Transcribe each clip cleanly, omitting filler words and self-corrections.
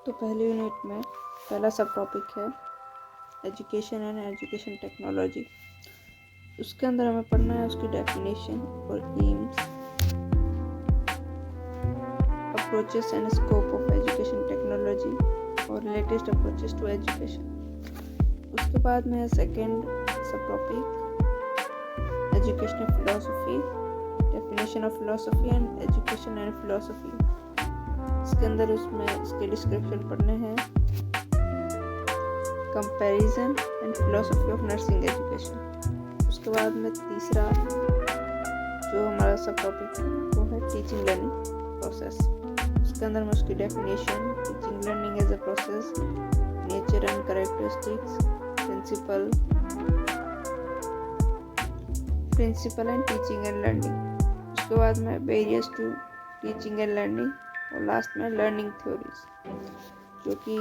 तो पहले यूनिट में पहला सब टॉपिक है एजुकेशन एंड एजुकेशन टेक्नोलॉजी। उसके अंदर हमें पढ़ना है उसकी डेफिनेशन और AIIMS, approaches and scope of education technology और लेटेस्ट अप्रोचेस टू एजुकेशन। उसके बाद में है सेकेंड सब topic educational philosophy, definition of philosophy and education and philosophy. इसके अंदर उसमें इसके डिस्क्रिप्शन पढ़ने हैं comparison and philosophy of nursing education. उसके बाद में तीसरा जो हमारा सब टॉपिक है वो है टीचिंग लर्निंग प्रोसेस। उसके अंदर में उसकी definition, teaching learning as a process, nature and characteristics, principle and teaching and learning. उसके बाद में barriers to teaching and learning और लास्ट में लर्निंग थ्योरीज, जो कि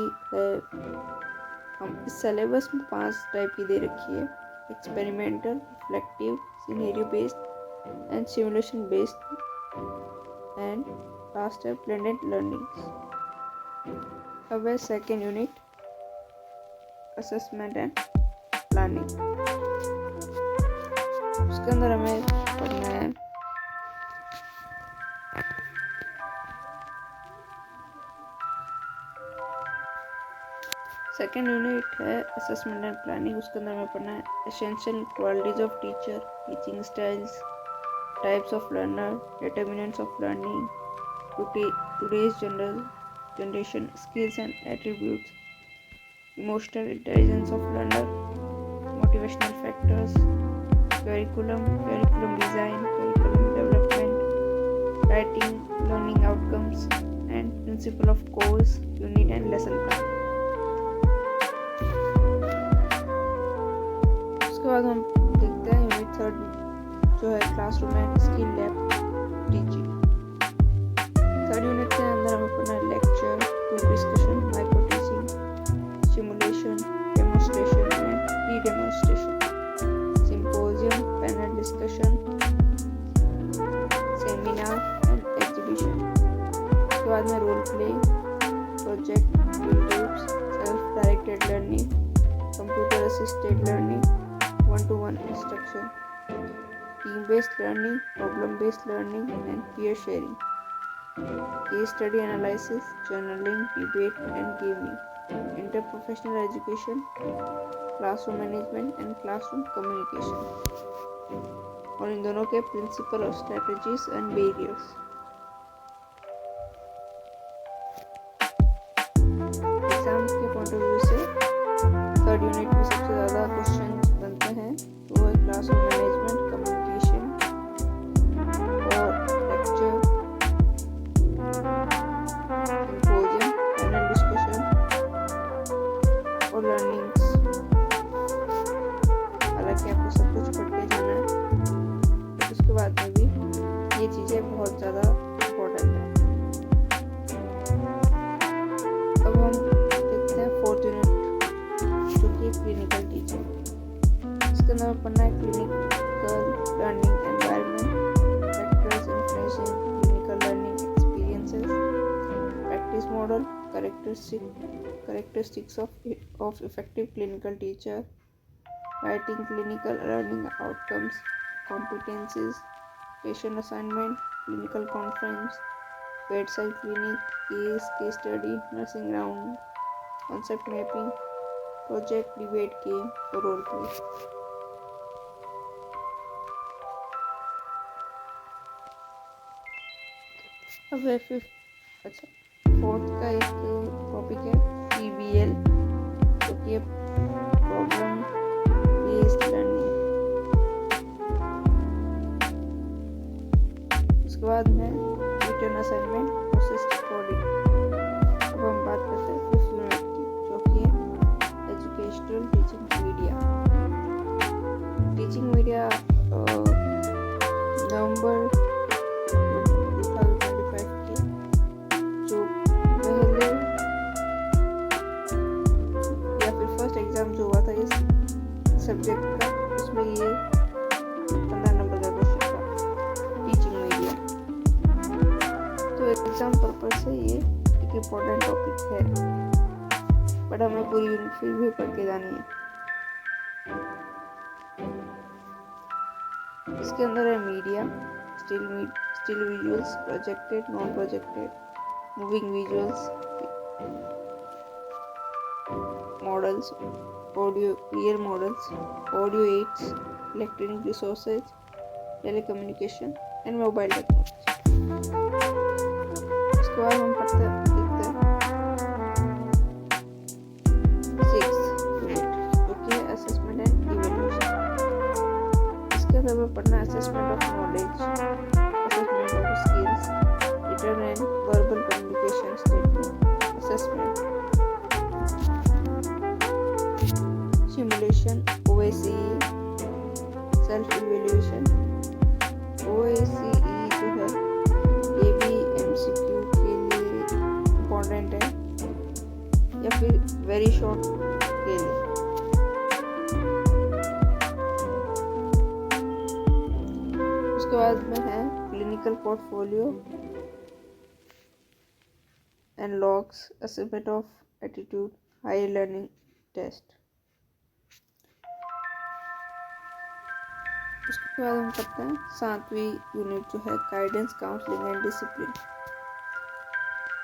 हम इस सिलेबस में 5 टाइप की दे रखी है: experimental, reflective, scenario based and simulation based and last है ब्लेंडेड लर्निंग। अब है second unit assessment and planning. उसके अंदर हमें पढ़ना है सेकेंड यूनिट है असेसमेंट एंड प्लानिंग। उसके अंदर हमें पढ़ना है essential qualities of teacher, teaching styles, types of learner, determinants of learning, today's generation skills and attributes, emotional intelligence of learner, motivational factors, curriculum design, curriculum development, writing, learning outcomes and principle of course, unit and lesson plan। उसके बाद हम देखते हैं unit third जो है classroom and skill lab teaching. Third unit के अंदर हमें पढ़ना है lecture, group discussion, micro teaching, simulation, demonstration and pre demonstration, symposium, panel discussion, seminar and exhibition. उसके बाद में role play, project, field trips, self directed learning, computer assisted learning, 1-to-1 instruction, team based learning, problem based learning and peer sharing, case study analysis, journaling, debate and gaming, interprofessional education, classroom management and classroom communication। और इन दोनों के principal और strategies and barriers. Exam के point of view से third unit में सबसे ज़्यादा question बनते हैं वो है क्लासरूम मैनेजमेंट, कम्युनिकेशन और लेक्चर, सिंपोजियम, पैनल डिस्कशन और लर्निंग्स। हालांकि आपको सब कुछ पढ़ के जाना है, उसके बाद में भी ये चीज़ें बहुत ज़्यादा इम्पोर्टेंट है। अब हम देखते हैं फोर्थ यूनिट जो कि क्लिनिकल टीचिंग। इसके अंदर पढ़ना है clinical learning environment, factors influencing clinical learning experiences, practice model, characteristics of effective clinical teacher, writing clinical learning outcomes, competencies, patient assignment, clinical conference, bedside clinic, case study, nursing round, concept mapping, project, debate, game और role play। अब fourth का एक topic है PBL, जो कि problem based learning. उसके बाद में रिटर्न असाइनमेंट, प्रोसेस रिकॉर्डिंग। अब हम बात करते हैं फिफ्थ यूनिट की, जो कि है educational teaching media. Teaching media नवंबर 2025 की जो पहले या फिर फर्स्ट एग्जाम जो हुआ था इस सब्जेक्ट का, उसमें ये 15 नंबर का क्वेश्चन था टीचिंग मीडिया। तो एग्जाम पर्पज से ये एक इम्पोर्टेंट टॉपिक है, बट हमें पूरी यूनिट फिर भी पढ़ के जानी है। इसके अंदर है media, still visuals, projected, non projected, moving visuals, models, audio real models, audio aids, electronic resources, telecommunication and mobile technology. इसके बाद हम देखते हैं 6th यूनिट, जो कि है असेसमेंट एंड इवैल्यूएशन। इसके अंदर हमें पढ़ना है assessment of knowledge, assessment of skills, written and verbal communication statement, assessment, simulation, OSCE, self evaluation. OSCE जो है ये भी MCQ के लिए इम्पोर्टेंट है या फिर वेरी शॉर्ट के लिए। उसके बाद में है clinical portfolio and logs, assessment of attitude, higher learning test. उसके बाद हम करते हैं 7वीं यूनिट, जो है गाइडेंस, काउंसलिंग एंड डिसिप्लिन,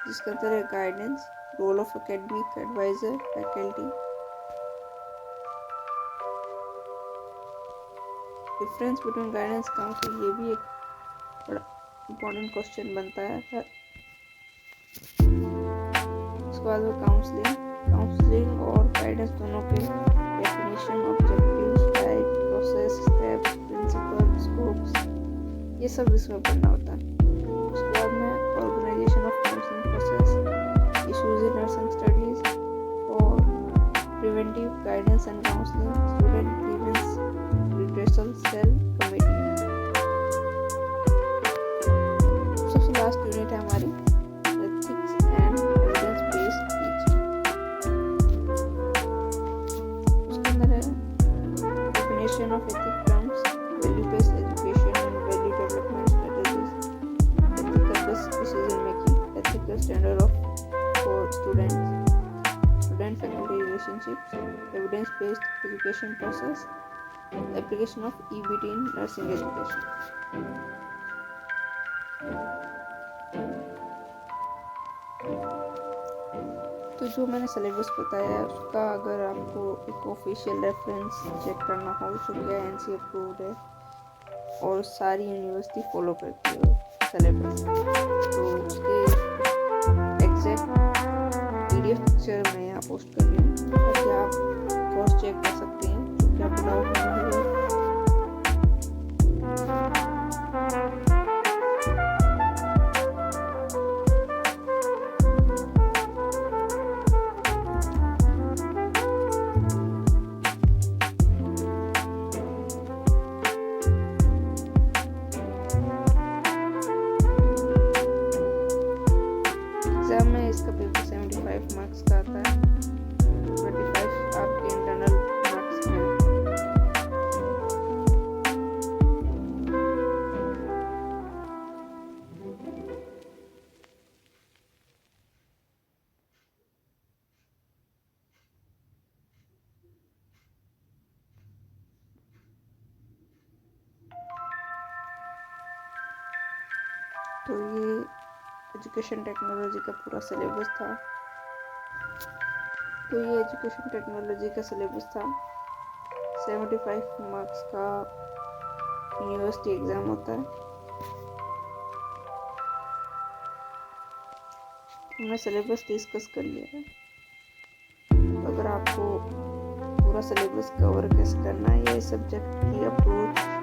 जिसके अंदर है guidance, role of academic advisor, faculty, difference between guidance counselling, ये भी एक बड़ा इम्पोर्टेंट क्वेश्चन बनता है। उसके बाद वो काउंसलिंग और गाइडेंस दोनों के definition, objectives, type, process, steps, principle, scopes, ये सब इसमें पढ़ना होता है। उसके बाद में organisation of counselling process, issues in nursing studies और preventive guidance and counselling, student grievance redressal cell committee. सबसे लास्ट यूनिट है हमारी ethics and evidence based teaching. उसके अंदर है definition of ethic terms, value based education and value development strategies, ethical based decision making, ethical standard for student faculty relationships, evidence based education process, application of EBT in nursing education. तो जो मैंने syllabus बताया है उसका अगर आपको एक official reference check करना हो तो क्या NC अप्रूव्ड है और सारी यूनिवर्सिटी फॉलो करती है सिलेबस, तो उसके एग्जैक्ट PDF पिक्चर मैं यहाँ पोस्ट कर रही हूँ ताकि आप क्रॉस चेक कर सकते हैं जो कि आपको डाउट नहीं है। एग्जाम में इसका पेपर 75 मार्क्स का आता है, 25 आपके इंटरनल मार्क्स हैं। तो ये एजुकेशन टेक्नोलॉजी का पूरा सिलेबस था। तो ये एजुकेशन टेक्नोलॉजी का सिलेबस था। 75 मार्क्स का यूनिवर्सिटी एग्ज़ाम होता है। हमने सिलेबस डिस्कस कर लिया है। अगर आपको पूरा सिलेबस कवर कैसे करना है या इस सब्जेक्ट की अप्रोच